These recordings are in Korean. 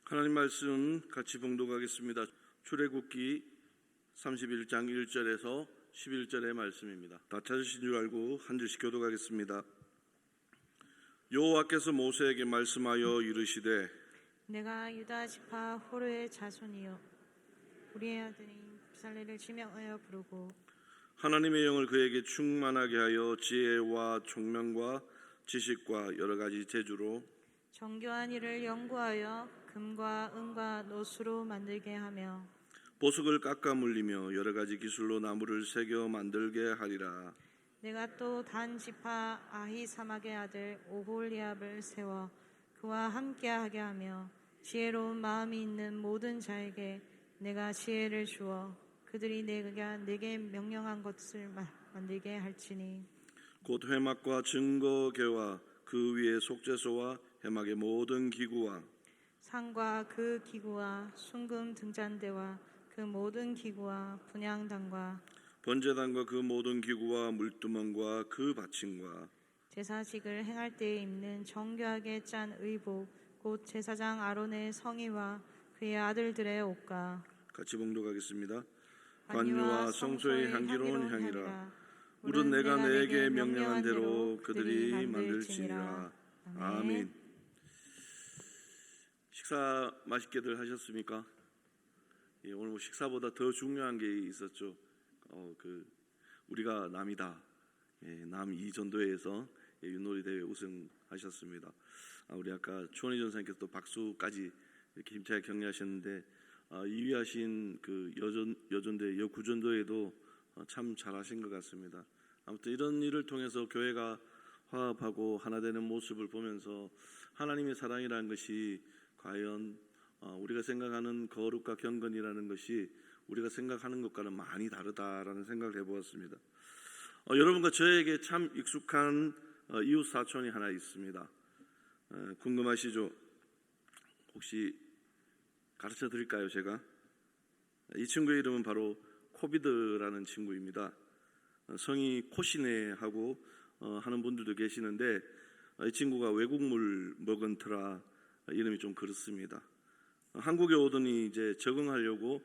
하나님 말씀 같이 봉독하겠습니다. 출애굽기 31장 1절에서 11절의 말씀입니다. 다 찾으신 줄 알고 한 절씩 교독하겠습니다. 여호와께서 모세에게 말씀하여 이르시되 내가 유다 지파 호르의 자손이요 우리의 아들인 블살렐을 지명하여 부르고 하나님의 영을 그에게 충만하게 하여 지혜와 총명과 지식과 여러 가지 재주로 정교한 일을 연구하여 금과 은과 노수로 만들게 하며 보석을 깎아 물리며 여러 가지 기술로 나무를 새겨 만들게 하리라. 내가 또 단 지파 아히사막의 아들 오홀리압을 세워 그와 함께하게 하며 지혜로운 마음이 있는 모든 자에게 내가 지혜를 주어 그들이 내게 명령한 것을 만들게 할지니 곧 회막과 증거궤와 그 위에 속죄소와 회막의 모든 기구와 상과 그 기구와 순금 등잔대와 그 모든 기구와 분향단과 번제단과 그 모든 기구와 물두멍과 그 받침과 제사직을 행할 때에 입는 정교하게 짠 의복 곧 제사장 아론의 성의와 그의 아들들의 옷과 같이 봉독하겠습니다. 관유와 성소의 향기로운 향이라. 물은 내가 내게 명령한 대로 그들이 만들지니라. 아멘. 식사 맛있게들 하셨습니까? 예, 오늘 식사보다 더 중요한 게 있었죠. 우리가 남이다. 예, 남 2전도회에서 윷놀이 대회 우승하셨습니다. 우리 아까 추원희 전사님께서 또 박수까지 이렇게 힘차게 격려하셨는데 2위 하신 그 여전대 여구전도회도 참 잘하신 것 같습니다. 아무튼 이런 일을 통해서 교회가 화합하고 하나 되는 모습을 보면서 하나님의 사랑이라는 것이 과연 우리가 생각하는 거룩과 경건이라는 것이 우리가 생각하는 것과는 많이 다르다라는 생각을 해보았습니다. 여러분과 저에게 참 익숙한 이웃 사촌이 하나 있습니다. 궁금하시죠? 혹시 가르쳐 드릴까요? 제가 이 친구의 이름은 바로 코비드라는 친구입니다. 성이 코시네하고 하는 분들도 계시는데 이 친구가 외국물 먹은 터라 이름이 좀 그렇습니다. 한국에 오더니 이제 적응하려고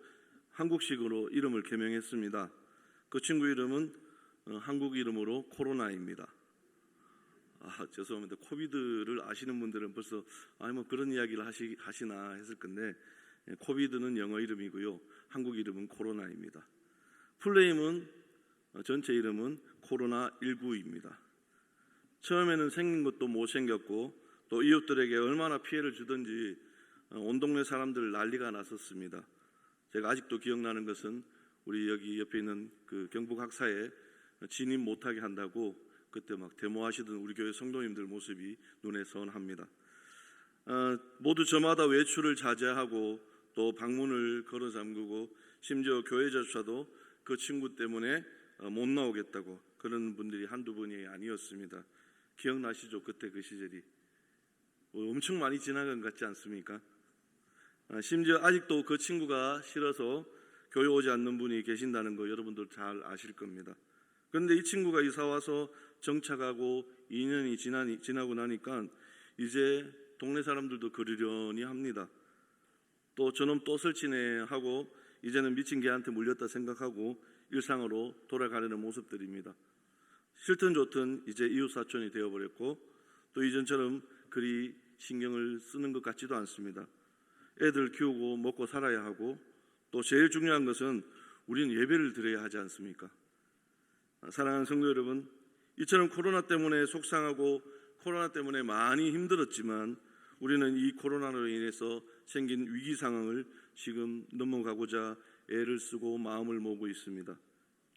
한국식으로 이름을 개명했습니다. 그 친구 이름은 한국 이름으로 코로나입니다. 죄송합니다. 코비드를 아시는 분들은 벌써 뭐 그런 이야기를 하시나 했을 건데 코비드는 영어 이름이고요. 한국 이름은 코로나입니다. 풀네임은 전체 이름은 코로나19입니다. 처음에는 생긴 것도 못생겼고 또 이웃들에게 얼마나 피해를 주든지 온 동네 사람들 난리가 났었습니다. 제가 아직도 기억나는 것은 우리 여기 옆에 있는 그 경북 학사에 진입 못하게 한다고 그때 막 데모하시던 우리 교회 성도님들 모습이 눈에 선합니다. 모두 저마다 외출을 자제하고 또 방문을 걸어 잠그고 심지어 교회조차도 그 친구 때문에 못 나오겠다고 그런 분들이 한두 분이 아니었습니다. 기억나시죠? 그때 그 시절이 엄청 많이 지나간 것 같지 않습니까? 심지어 아직도 그 친구가 싫어서 교회 오지 않는 분이 계신다는 거 여러분들 잘 아실 겁니다. 그런데 이 친구가 이사 와서 정착하고 2년이 지나고 나니까 이제 동네 사람들도 그러려니 합니다. 또 저놈 또 설치네 하고 이제는 미친 개한테 물렸다 생각하고 일상으로 돌아가려는 모습들입니다. 싫든 좋든 이제 이웃 사촌이 되어버렸고 또 이전처럼 그리 신경을 쓰는 것 같지도 않습니다. 애들 키우고 먹고 살아야 하고 또 제일 중요한 것은 우리는 예배를 드려야 하지 않습니까? 사랑하는 성도 여러분, 이처럼 코로나 때문에 속상하고 코로나 때문에 많이 힘들었지만 우리는 이 코로나로 인해서 생긴 위기 상황을 지금 넘어가고자 애를 쓰고 마음을 모으고 있습니다.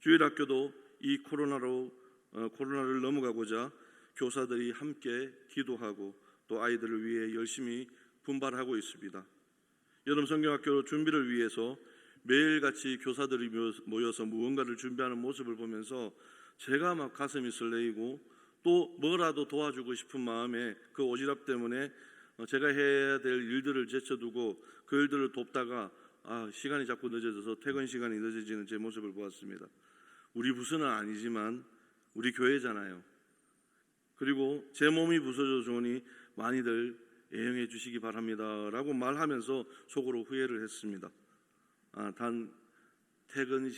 주일학교도 이 코로나를 넘어가고자 교사들이 함께 기도하고 또 아이들을 위해 열심히 분발하고 있습니다. 여름 성경학교 준비를 위해서 매일같이 교사들이 모여서 무언가를 준비하는 모습을 보면서 제가 막 가슴이 설레이고 또 뭐라도 도와주고 싶은 마음에 그 오지랖 때문에 제가 해야 될 일들을 제쳐두고 그 일들을 돕다가 시간이 자꾸 늦어져서 퇴근 시간이 늦어지는 제 모습을 보았습니다. 우리 부서는 아니지만 우리 교회잖아요. 그리고 제 몸이 부서져 좋으니 많이들 애용해 주시기 바랍니다라고 말하면서 속으로 후회를 했습니다. 단 출퇴근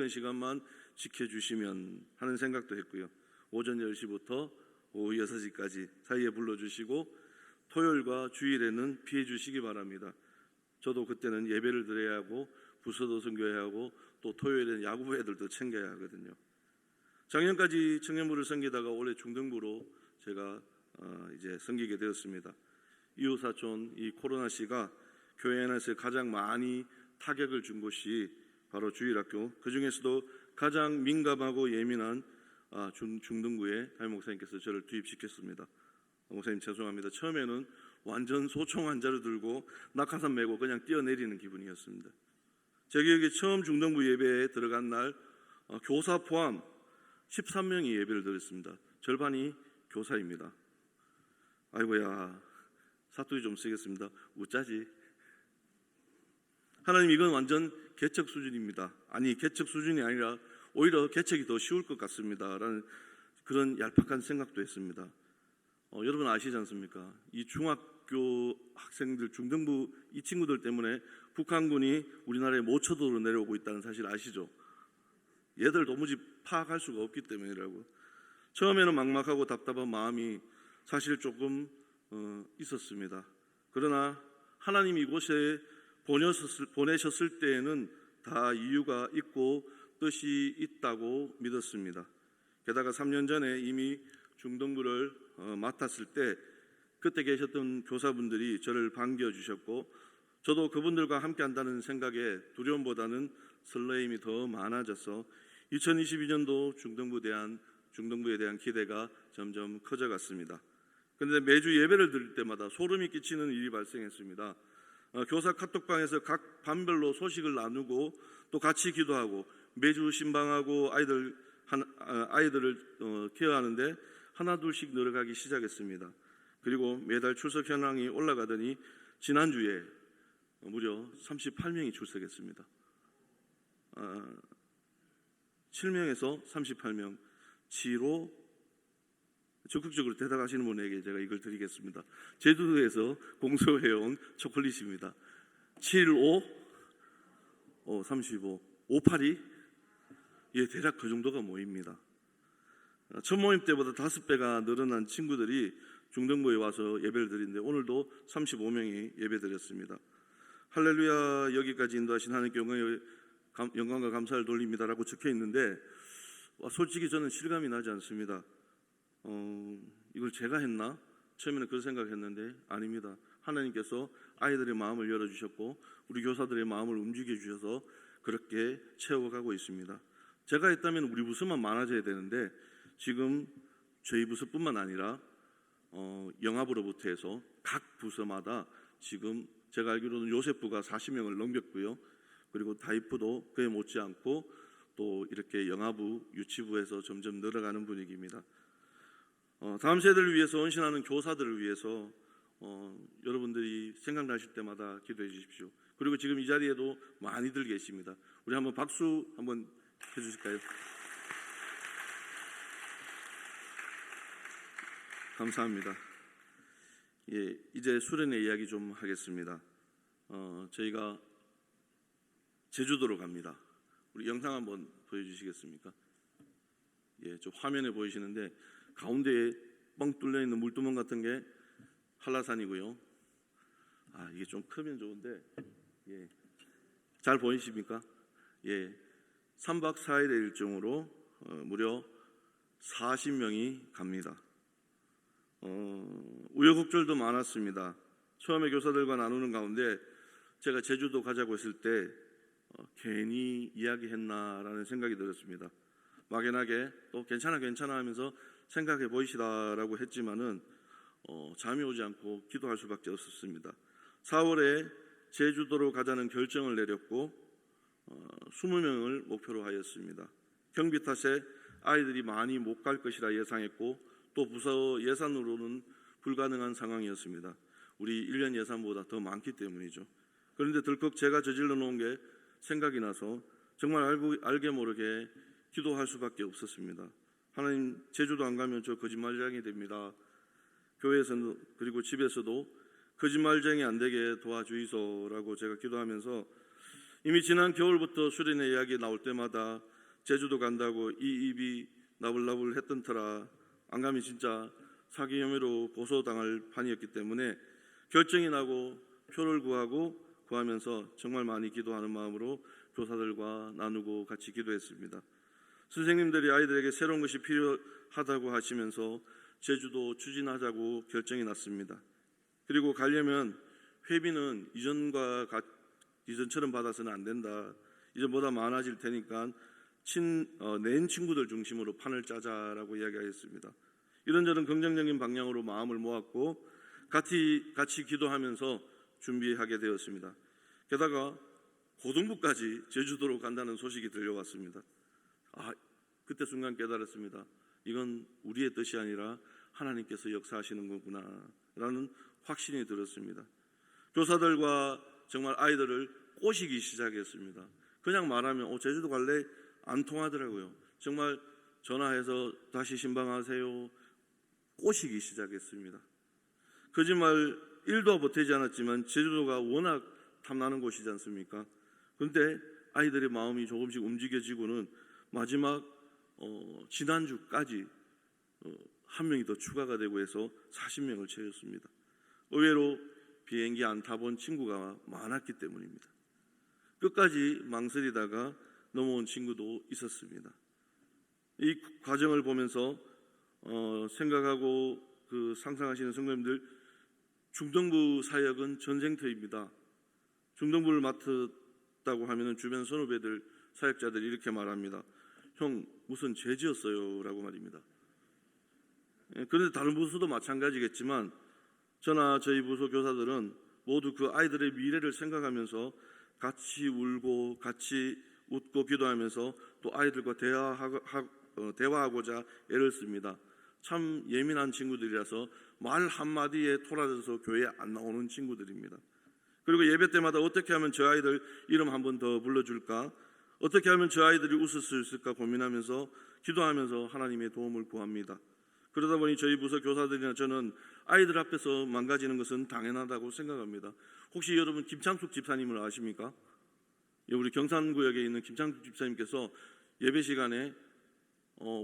시간만 지켜주시면 하는 생각도 했고요. 오전 10시부터 오후 6시까지 사이에 불러주시고 토요일과 주일에는 피해 주시기 바랍니다. 저도 그때는 예배를 드려야 하고 부서도 섬겨야 하고 또 토요일에는 야구부 애들도 챙겨야 하거든요. 작년까지 청년부를 섬기다가 올해 중등부로 제가 이제 섬기게 되었습니다. 이웃사촌 이 코로나 씨가 교회 안에서 가장 많이 타격을 준 곳이 바로 주일학교, 그 중에서도 가장 민감하고 예민한 중등부에 담임 목사님께서 저를 투입시켰습니다. 목사님 죄송합니다. 처음에는 완전 소총 환자를 들고 낙하산 메고 그냥 뛰어내리는 기분이었습니다. 제 기억에 처음 중등부 예배에 들어간 날 교사 포함 13명이 예배를 드렸습니다. 절반이 교사입니다. 아이고야, 사투리 좀 쓰겠습니다. 우짜지. 하나님, 이건 완전 개척 수준입니다. 아니, 개척 수준이 아니라 오히려 개척이 더 쉬울 것 같습니다 라는 그런 얄팍한 생각도 했습니다. 여러분 아시지 않습니까? 이 중학교 학생들, 중등부 이 친구들 때문에 북한군이 우리나라에 모초도로 내려오고 있다는 사실 아시죠? 얘들 도무지 파악할 수가 없기 때문이라고. 처음에는 막막하고 답답한 마음이 사실 조금 있었습니다. 그러나 하나님이 이곳에 보내셨을 때에는 다 이유가 있고 뜻이 있다고 믿었습니다. 게다가 3년 전에 이미 중등부를 맡았을 때 그때 계셨던 교사분들이 저를 반겨주셨고 저도 그분들과 함께 한다는 생각에 두려움보다는 설레임이 더 많아져서 2022년도 중등부에 대한 기대가 점점 커져갔습니다. 그런데 매주 예배를 드릴 때마다 소름이 끼치는 일이 발생했습니다. 교사 카톡방에서 각 반별로 소식을 나누고 또 같이 기도하고 매주 신방하고 아이들을 케어하는데 하나 둘씩 늘어가기 시작했습니다. 그리고 매달 출석 현황이 올라가더니 지난주에 무려 38명이 출석했습니다. 7명에서 38명. 지로 적극적으로 대답하시는 분에게 제가 이걸 드리겠습니다. 제주도에서 공소해온 초콜릿입니다. 75, 35, 582. 예, 대략 그 정도가 모입니다. 첫 모임 때보다 5배가 늘어난 친구들이 중등부에 와서 예배를 드리는데 오늘도 35명이 예배 드렸습니다. 할렐루야, 여기까지 인도하신 하나님께 영광과 감사를 돌립니다라고 적혀 있는데 솔직히 저는 실감이 나지 않습니다. 이걸 제가 했나? 처음에는 그런 생각했는데 아닙니다. 하나님께서 아이들의 마음을 열어주셨고 우리 교사들의 마음을 움직여주셔서 그렇게 채워가고 있습니다. 제가 했다면 우리 부서만 많아져야 되는데 지금 저희 부서뿐만 아니라 영합으로부터 해서 각 부서마다 지금 제가 알기로는 요셉부가 40명을 넘겼고요. 그리고 다이프도 그에 못지않고 또 이렇게 영아부, 유치부에서 점점 늘어가는 분위기입니다. 다음 세대를 위해서 헌신하는 교사들을 위해서 여러분들이 생각나실 때마다 기도해 주십시오. 그리고 지금 이 자리에도 많이들 계십니다. 우리 한번 박수 한번 해주실까요? 감사합니다. 예, 이제 수련회 이야기 좀 하겠습니다. 저희가 제주도로 갑니다. 우리 영상 한번 보여주시겠습니까? 예, 저 화면에 보이시는데 가운데에 뻥 뚫려 있는 물두멍 같은 게 한라산이고요. 이게 좀 크면 좋은데, 예, 잘 보이십니까? 예, 3박 4일의 일정으로 무려 40명이 갑니다. 우여곡절도 많았습니다. 처음에 교사들과 나누는 가운데 제가 제주도 가자고 했을 때 괜히 이야기했나라는 생각이 들었습니다. 막연하게 또 괜찮아 하면서 생각해 보이시라라고 했지만은 잠이 오지 않고 기도할 수밖에 없었습니다. 4월에 제주도로 가자는 결정을 내렸고 20명을 목표로 하였습니다. 경비 탓에 아이들이 많이 못 갈 것이라 예상했고 또 부서 예산으로는 불가능한 상황이었습니다. 우리 1년 예산보다 더 많기 때문이죠. 그런데 덜컥 제가 저질러 놓은 게 생각이 나서 정말 알게 모르게 기도할 수밖에 없었습니다. 하나님, 제주도 안 가면 저 거짓말장이 됩니다. 교회에서도 그리고 집에서도 거짓말쟁이 안 되게 도와주이소라고 제가 기도하면서 이미 지난 겨울부터 수련회 이야기 나올 때마다 제주도 간다고 이 입이 나불나불 했던 터라 안 가면 진짜 사기 혐의로 고소당할 판이었기 때문에 결정이 나고 표를 구하면서 정말 많이 기도하는 마음으로 교사들과 나누고 같이 기도했습니다. 선생님들이 아이들에게 새로운 것이 필요하다고 하시면서 제주도 추진하자고 결정이 났습니다. 그리고 가려면 회비는 이전처럼 받아서는 안 된다. 이전보다 많아질 테니까 낸 친구들 중심으로 판을 짜자라고 이야기하였습니다. 이런저런 긍정적인 방향으로 마음을 모았고 같이 기도하면서 준비하게 되었습니다. 게다가 고등부까지 제주도로 간다는 소식이 들려왔습니다. 그때 순간 깨달았습니다. 이건 우리의 뜻이 아니라 하나님께서 역사하시는 거구나 라는 확신이 들었습니다. 교사들과 정말 아이들을 꼬시기 시작했습니다. 그냥 말하면 제주도 갈래? 안 통하더라고요. 정말 전화해서 다시 신방하세요. 꼬시기 시작했습니다. 거짓말 1도 보태지 않았지만 제주도가 워낙 탐나는 곳이지 않습니까? 그런데 아이들의 마음이 조금씩 움직여지고는 마지막 지난주까지 한 명이 더 추가가 되고 해서 40명을 채웠습니다. 의외로 비행기 안 타본 친구가 많았기 때문입니다. 끝까지 망설이다가 넘어온 친구도 있었습니다. 이 과정을 보면서 생각하고 상상하시는 성도님들, 중등부 사역은 전쟁터입니다. 중등부를 맡았다고 하면 주변 선후배들, 사역자들이 이렇게 말합니다. 형 무슨 죄 지었어요? 라고 말입니다. 그런데 다른 부서도 마찬가지겠지만 저나 저희 부서 교사들은 모두 그 아이들의 미래를 생각하면서 같이 울고 같이 웃고 기도하면서 또 아이들과 대화하고자 애를 씁니다. 참 예민한 친구들이라서 말 한마디에 토라져서 교회에 안 나오는 친구들입니다. 그리고 예배 때마다 어떻게 하면 저 아이들 이름 한 번 더 불러줄까? 어떻게 하면 저 아이들이 웃을 수 있을까 고민하면서 기도하면서 하나님의 도움을 구합니다. 그러다 보니 저희 부서 교사들이나 저는 아이들 앞에서 망가지는 것은 당연하다고 생각합니다. 혹시 여러분 김창숙 집사님을 아십니까? 우리 경산구역에 있는 김창숙 집사님께서 예배 시간에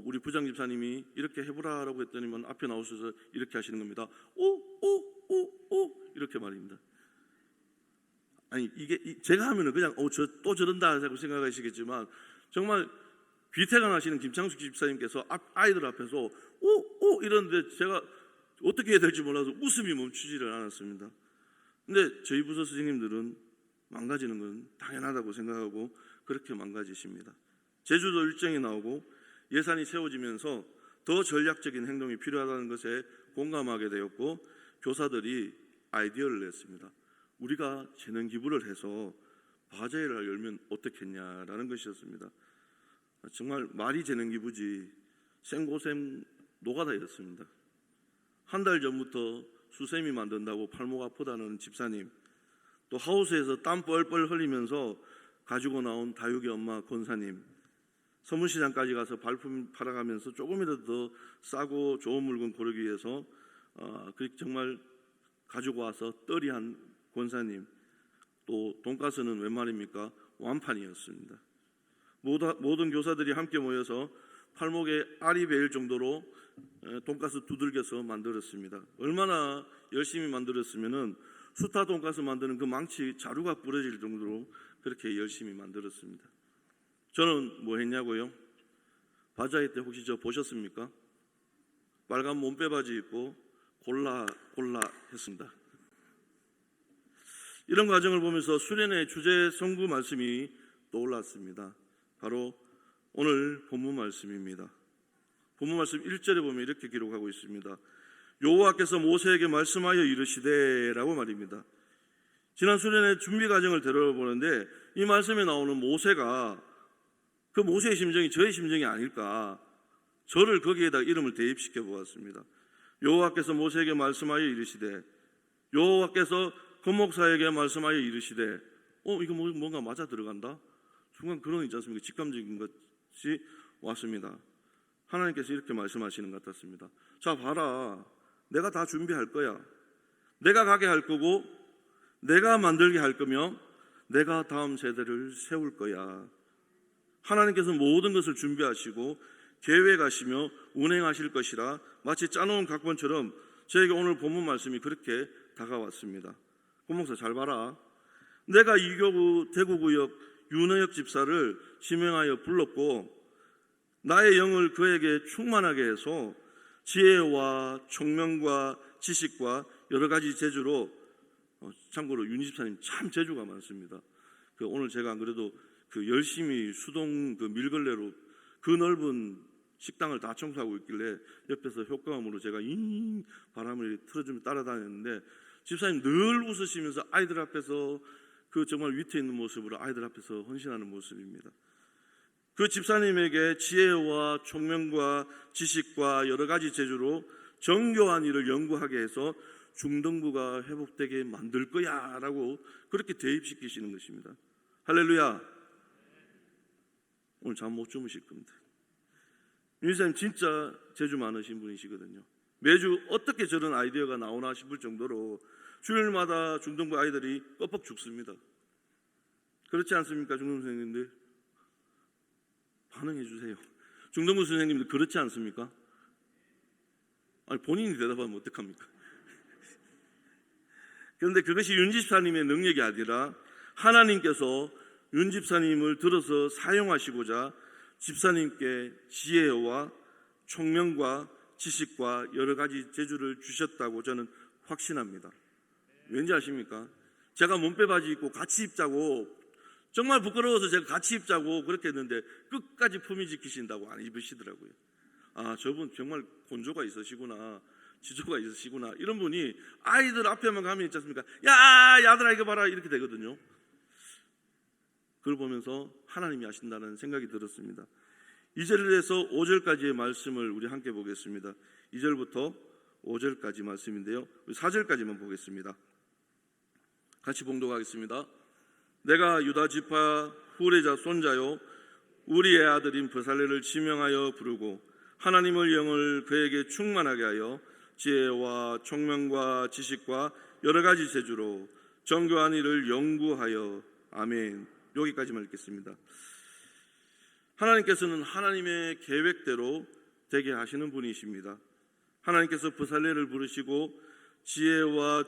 우리 부장 집사님이 이렇게 해보라라고 했더니만 앞에 나오셔서 이렇게 하시는 겁니다. 오 이렇게 말입니다. 아니 이게 제가 하면은 그냥 또 저런다고 생각하시겠지만 정말 비태가 나시는 김창숙 집사님께서 아이들 앞에서 오 이러는데 제가 어떻게 해야 될지 몰라서 웃음이 멈추지를 않았습니다. 근데 저희 부서 선생님들은 망가지는 건 당연하다고 생각하고 그렇게 망가지십니다. 제주도 일정이 나오고 예산이 세워지면서 더 전략적인 행동이 필요하다는 것에 공감하게 되었고 교사들이 아이디어를 냈습니다. 우리가 재능 기부를 해서 바자회를 열면 어떻겠냐라는 것이었습니다. 정말 말이 재능 기부지 생고생 노가다였습니다. 한 달 전부터 수세미 만든다고 팔목 아프다는 집사님, 또 하우스에서 땀 뻘뻘 흘리면서 가지고 나온 다육이 엄마 권사님, 서문시장까지 가서 발품 팔아가면서 조금이라도 더 싸고 좋은 물건 고르기 위해서 정말 가지고 와서 떨이한 권사님, 또 돈가스는 웬 말입니까? 완판이었습니다. 모든 교사들이 함께 모여서 팔목에 알이 베일 정도로 돈가스 두들겨서 만들었습니다. 얼마나 열심히 만들었으면은 수타 돈가스 만드는 그 망치 자루가 부러질 정도로 그렇게 열심히 만들었습니다. 저는 뭐 했냐고요? 바자회 때 혹시 저 보셨습니까? 빨간 몸빼바지 입고 골라 했습니다. 이런 과정을 보면서 수련회 주제 성구 말씀이 떠올랐습니다. 바로 오늘 본문 말씀입니다. 본문 말씀 1절에 보면 이렇게 기록하고 있습니다. 여호와께서 모세에게 말씀하여 이르시되 라고 말입니다. 지난 수련회 준비 과정을 되돌아보는데 이 말씀에 나오는 모세가 그 모세의 심정이 저의 심정이 아닐까, 저를 거기에다 이름을 대입시켜 보았습니다. 여호와께서 모세에게 말씀하여 이르시되, 여호와께서 건목사에게 말씀하여 이르시되, 이거 뭔가 맞아 들어간다? 순간 그런 있지 않습니까? 직감적인 것이 왔습니다. 하나님께서 이렇게 말씀하시는 것 같았습니다. 자 봐라, 내가 다 준비할 거야. 내가 가게 할 거고 내가 만들게 할 거며 내가 다음 세대를 세울 거야. 하나님께서 모든 것을 준비하시고 계획하시며 운행하실 것이라 마치 짜놓은 각본처럼 저에게 오늘 본문 말씀이 그렇게 다가왔습니다. 고목사 잘 봐라. 내가 이교구 대구구역 윤호혁 집사를 지명하여 불렀고 나의 영을 그에게 충만하게 해서 지혜와 총명과 지식과 여러 가지 재주로, 참고로 윤 집사님 참 재주가 많습니다. 오늘 제가 안 그래도 열심히 수동 밀걸레로 그 넓은 식당을 다 청소하고 있길래 옆에서 효과음으로 제가 잉 바람을 틀어주며 따라다녔는데 집사님 늘 웃으시면서 아이들 앞에서 정말 위태 있는 모습으로 아이들 앞에서 헌신하는 모습입니다. 그 집사님에게 지혜와 총명과 지식과 여러 가지 재주로 정교한 일을 연구하게 해서 중등부가 회복되게 만들 거야 라고 그렇게 대입시키시는 것입니다. 할렐루야. 오늘 잠 못 주무실 겁니다. 윤 집사님 진짜 재주 많으신 분이시거든요. 매주 어떻게 저런 아이디어가 나오나 싶을 정도로 주일마다 중등부 아이들이 뻑뻑 죽습니다. 그렇지 않습니까? 중등부 선생님들 반응해 주세요. 중등부 선생님들 그렇지 않습니까? 아니 본인이 대답하면 어떡합니까? 그런데 그것이 윤 집사님의 능력이 아니라 하나님께서 윤 집사님을 들어서 사용하시고자 집사님께 지혜와 총명과 지식과 여러 가지 재주를 주셨다고 저는 확신합니다. 왠지 아십니까? 제가 몸빼 바지 입고 같이 입자고 정말 부끄러워서 제가 같이 입자고 그렇게 했는데 끝까지 품위 지키신다고 안 입으시더라고요. 아, 저분 정말 곤조가 있으시구나, 지조가 있으시구나. 이런 분이 아이들 앞에만 가면 있지 않습니까? 야, 야들아 이거 봐라 이렇게 되거든요. 그걸 보면서 하나님이 하신다는 생각이 들었습니다. 2절에서 5절까지의 말씀을 우리 함께 보겠습니다. 2절부터 5절까지 말씀인데요, 4절까지만 보겠습니다. 같이 봉독하겠습니다. 내가 유다 지파 후레자 손자요 우리의 아들인 브살레를 지명하여 부르고 하나님의 영을 그에게 충만하게 하여 지혜와 총명과 지식과 여러 가지 재주로 정교한 일을 연구하여. 아멘. 여기까지만 읽겠습니다. 하나님께서는 하나님의 계획대로 되게 하시는 분이십니다. 하나님께서 브살레를 부르시고 지혜와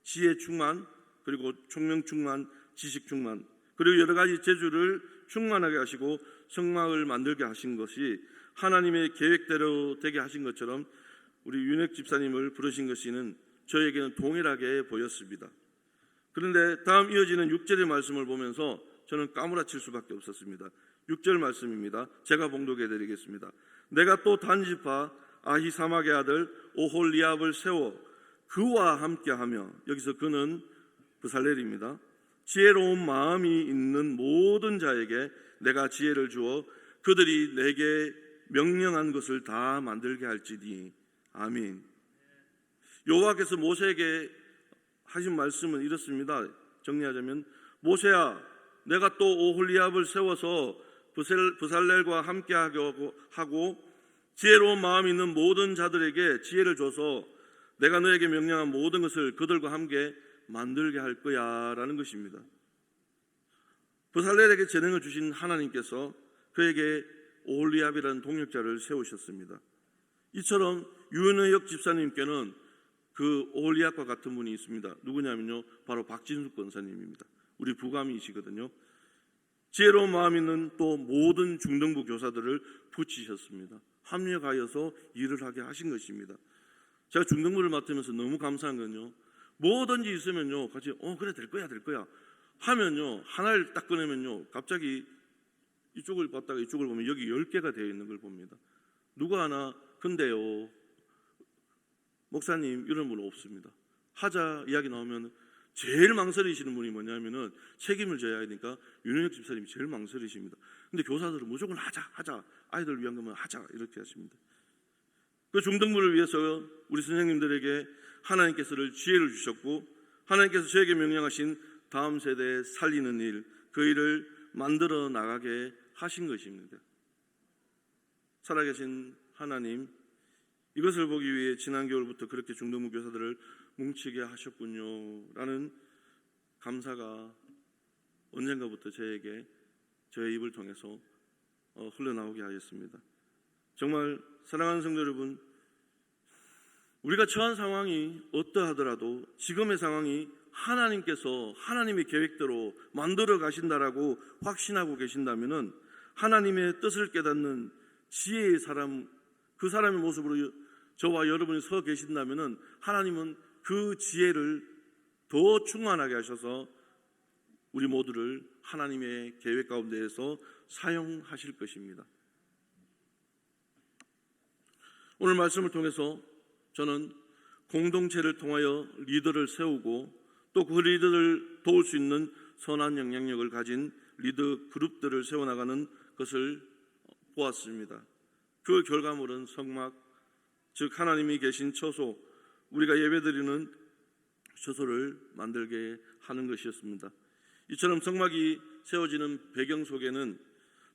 지혜 충만, 그리고 총명 충만, 지식 충만, 그리고 여러 가지 재주를 충만하게 하시고 성막을 만들게 하신 것이 하나님의 계획대로 되게 하신 것처럼 우리 윤혁 집사님을 부르신 것이는 저에게는 동일하게 보였습니다. 그런데 다음 이어지는 6절의 말씀을 보면서 저는 까무라칠 수밖에 없었습니다. 6절 말씀입니다. 제가 봉독해 드리겠습니다. 내가 또 단지파 아히사막의 아들 오홀리압을 세워 그와 함께하며, 여기서 그는 브살렐입니다. 지혜로운 마음이 있는 모든 자에게 내가 지혜를 주어 그들이 내게 명령한 것을 다 만들게 할지니. 아멘. 여호와께서 모세에게 하신 말씀은 이렇습니다. 정리하자면, 모세야, 내가 또 오홀리압을 세워서 브살렐과 함께하게 하고 지혜로운 마음이 있는 모든 자들에게 지혜를 줘서 내가 너에게 명령한 모든 것을 그들과 함께 만들게 할 거야 라는 것입니다. 브살렐에게 재능을 주신 하나님께서 그에게 오홀리압이라는 동역자를 세우셨습니다. 이처럼 윤의혁 집사님께는 그 오홀리압과 같은 분이 있습니다. 누구냐면요, 바로 박진숙 권사님입니다. 우리 부감이시거든요. 지혜로운 마음 있는 또 모든 중등부 교사들을 붙이셨습니다. 합력하여서 일을 하게 하신 것입니다. 제가 중등부를 맡으면서 너무 감사한 건요, 뭐든지 있으면요 같이 그래 될 거야 하면요, 하나를 딱 꺼내면요 갑자기 이쪽을 봤다가 이쪽을 보면 여기 10개가 되어 있는 걸 봅니다. 누가 하나 근데요 목사님 이런 분 없습니다. 하자 이야기 나오면 제일 망설이시는 분이 뭐냐면은 책임을 져야 하니까 윤영혁 집사님이 제일 망설이십니다. 근데 교사들은 무조건 하자 아이들 위한 거면 하자 이렇게 하십니다. 그 중등부를 위해서 우리 선생님들에게 하나님께서는 지혜를 주셨고 하나님께서 저에게 명령하신 다음 세대에 살리는 일, 그 일을 만들어 나가게 하신 것입니다. 살아계신 하나님, 이것을 보기 위해 지난 겨울부터 그렇게 중등부 교사들을 뭉치게 하셨군요 라는 감사가 언젠가부터 저의 입을 통해서 흘러나오게 하였습니다. 정말 사랑하는 성도 여러분, 우리가 처한 상황이 어떠하더라도 지금의 상황이 하나님께서 하나님의 계획대로 만들어 가신다라고 확신하고 계신다면은, 하나님의 뜻을 깨닫는 지혜의 사람, 그 사람의 모습으로 저와 여러분이 서 계신다면은, 하나님은 그 지혜를 더 충만하게 하셔서 우리 모두를 하나님의 계획 가운데에서 사용하실 것입니다. 오늘 말씀을 통해서 저는 공동체를 통하여 리더를 세우고 또 그 리더를 도울 수 있는 선한 영향력을 가진 리더 그룹들을 세워나가는 것을 보았습니다. 그 결과물은 성막, 즉 하나님이 계신 처소, 우리가 예배드리는 처소를 만들게 하는 것이었습니다. 이처럼 성막이 세워지는 배경 속에는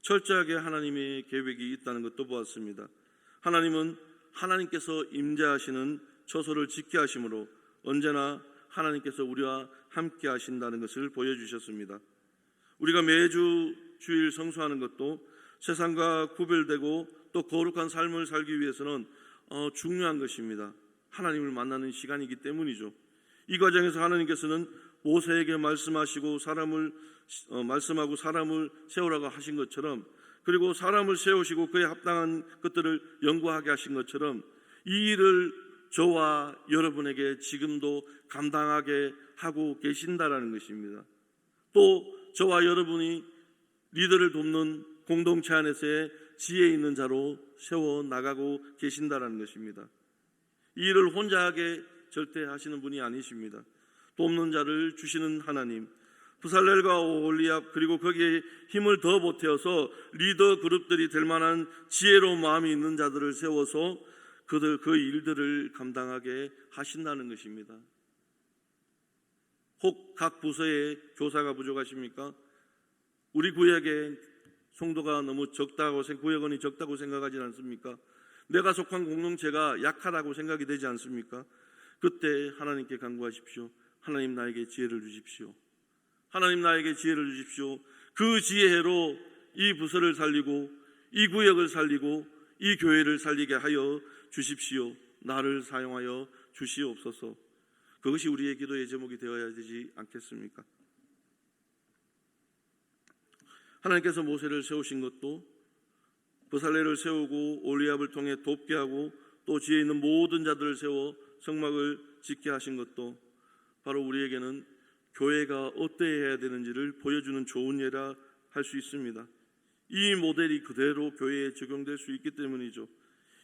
철저하게 하나님의 계획이 있다는 것도 보았습니다. 하나님은 하나님께서 임재하시는 처소를 지켜 하심으로 언제나 하나님께서 우리와 함께 하신다는 것을 보여주셨습니다. 우리가 매주 주일 성수하는 것도 세상과 구별되고 또 거룩한 삶을 살기 위해서는 중요한 것입니다. 하나님을 만나는 시간이기 때문이죠. 이 과정에서 하나님께서는 모세에게 말씀하시고 말씀하고 사람을 세우라고 하신 것처럼, 그리고 사람을 세우시고 그에 합당한 것들을 연구하게 하신 것처럼 이 일을 저와 여러분에게 지금도 감당하게 하고 계신다라는 것입니다. 또 저와 여러분이 리더를 돕는 공동체 안에서의 지혜 있는 자로 세워나가고 계신다라는 것입니다. 이 일을 혼자 하게 절대 하시는 분이 아니십니다. 돕는 자를 주시는 하나님, 부살렐과 오홀리압, 그리고 거기에 힘을 더 보태어서 리더 그룹들이 될 만한 지혜로운 마음이 있는 자들을 세워서 그 일들을 감당하게 하신다는 것입니다. 혹 각 부서에 교사가 부족하십니까? 우리 구역에 성도가 너무 구역원이 적다고 생각하지 않습니까? 내가 속한 공동체가 약하다고 생각이 되지 않습니까? 그때 하나님께 간구하십시오. 하나님 나에게 지혜를 주십시오. 하나님 나에게 지혜를 주십시오. 그 지혜로 이 부서를 살리고 이 구역을 살리고 이 교회를 살리게 하여 주십시오. 나를 사용하여 주시옵소서. 그것이 우리의 기도의 제목이 되어야 되지 않겠습니까? 하나님께서 모세를 세우신 것도 부살레를 세우고 올리압을 통해 돕게 하고 또 지혜 있는 모든 자들을 세워 성막을 짓게 하신 것도 바로 우리에게는 교회가 어떠해야 되는지를 보여주는 좋은 예라 할 수 있습니다. 이 모델이 그대로 교회에 적용될 수 있기 때문이죠.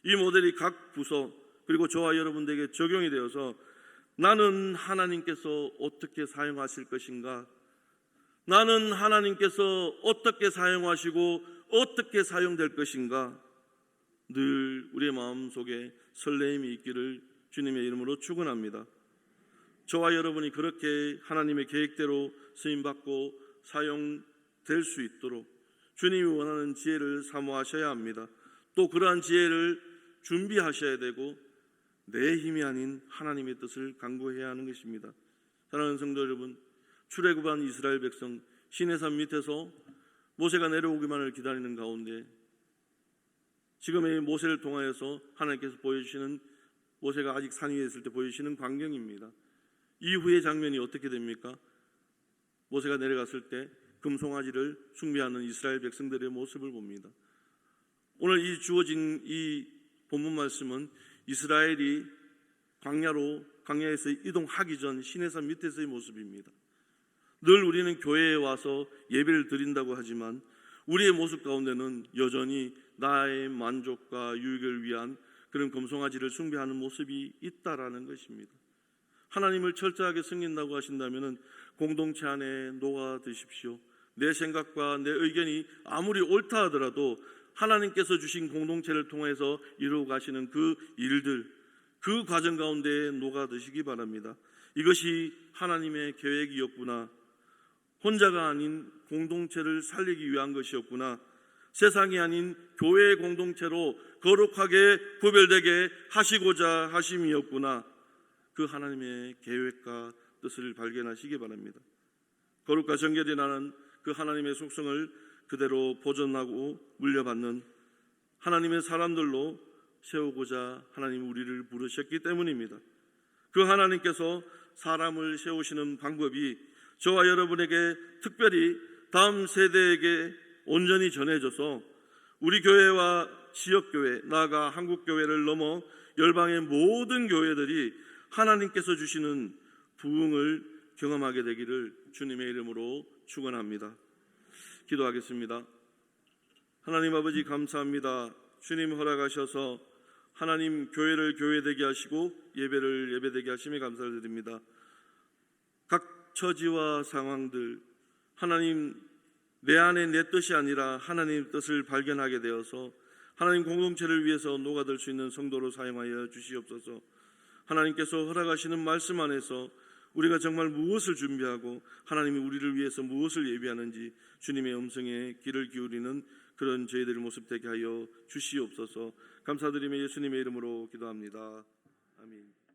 이 모델이 각 부서 그리고 저와 여러분들에게 적용이 되어서 나는 하나님께서 어떻게 사용하실 것인가, 나는 하나님께서 어떻게 사용하시고 어떻게 사용될 것인가, 늘 우리의 마음속에 설레임이 있기를 주님의 이름으로 축원합니다. 저와 여러분이 그렇게 하나님의 계획대로 쓰임받고 사용될 수 있도록 주님이 원하는 지혜를 사모하셔야 합니다. 또 그러한 지혜를 준비하셔야 되고 내 힘이 아닌 하나님의 뜻을 간구해야 하는 것입니다. 사랑하는 성도 여러분, 출애굽한 이스라엘 백성 시내산 밑에서 모세가 내려오기만을 기다리는 가운데 지금의 모세를 통하여서 하나님께서 보여주시는, 모세가 아직 산 위에 있을 때 보여주시는 광경입니다. 이후의 장면이 어떻게 됩니까? 모세가 내려갔을 때 금송아지를 숭배하는 이스라엘 백성들의 모습을 봅니다. 오늘 이 주어진 이 본문 말씀은 이스라엘이 광야에서 이동하기 전 시내산 밑에서의 모습입니다. 늘 우리는 교회에 와서 예배를 드린다고 하지만 우리의 모습 가운데는 여전히 나의 만족과 유익을 위한 그런 금송아지를 숭배하는 모습이 있다라는 것입니다. 하나님을 철저하게 섬긴다고 하신다면 공동체 안에 녹아드십시오. 내 생각과 내 의견이 아무리 옳다 하더라도 하나님께서 주신 공동체를 통해서 이루어 가시는 그 일들, 그 과정 가운데 녹아드시기 바랍니다. 이것이 하나님의 계획이었구나, 혼자가 아닌 공동체를 살리기 위한 것이었구나, 세상이 아닌 교회의 공동체로 거룩하게 구별되게 하시고자 하심이었구나. 그 하나님의 계획과 뜻을 발견하시기 바랍니다. 거룩과 정결이 나는 그 하나님의 속성을 그대로 보존하고 물려받는 하나님의 사람들로 세우고자 하나님 우리를 부르셨기 때문입니다. 그 하나님께서 사람을 세우시는 방법이 저와 여러분에게 특별히 다음 세대에게 온전히 전해져서 우리 교회와 지역교회, 나아가 한국교회를 넘어 열방의 모든 교회들이 하나님께서 주시는 부흥을 경험하게 되기를 주님의 이름으로 축원합니다. 기도하겠습니다. 하나님 아버지 감사합니다. 주님 허락하셔서 하나님 교회를 교회되게 하시고 예배를 예배되게 하심에 감사를 드립니다. 각 처지와 상황들 하나님 내 안에 내 뜻이 아니라 하나님 뜻을 발견하게 되어서 하나님 공동체를 위해서 녹아들 수 있는 성도로 사용하여 주시옵소서. 하나님께서 허락하시는 말씀 안에서 우리가 정말 무엇을 준비하고 하나님이 우리를 위해서 무엇을 예비하는지 주님의 음성에 귀를 기울이는 그런 저희들의 모습 되게 하여 주시옵소서. 감사드리며 예수님의 이름으로 기도합니다. 아멘.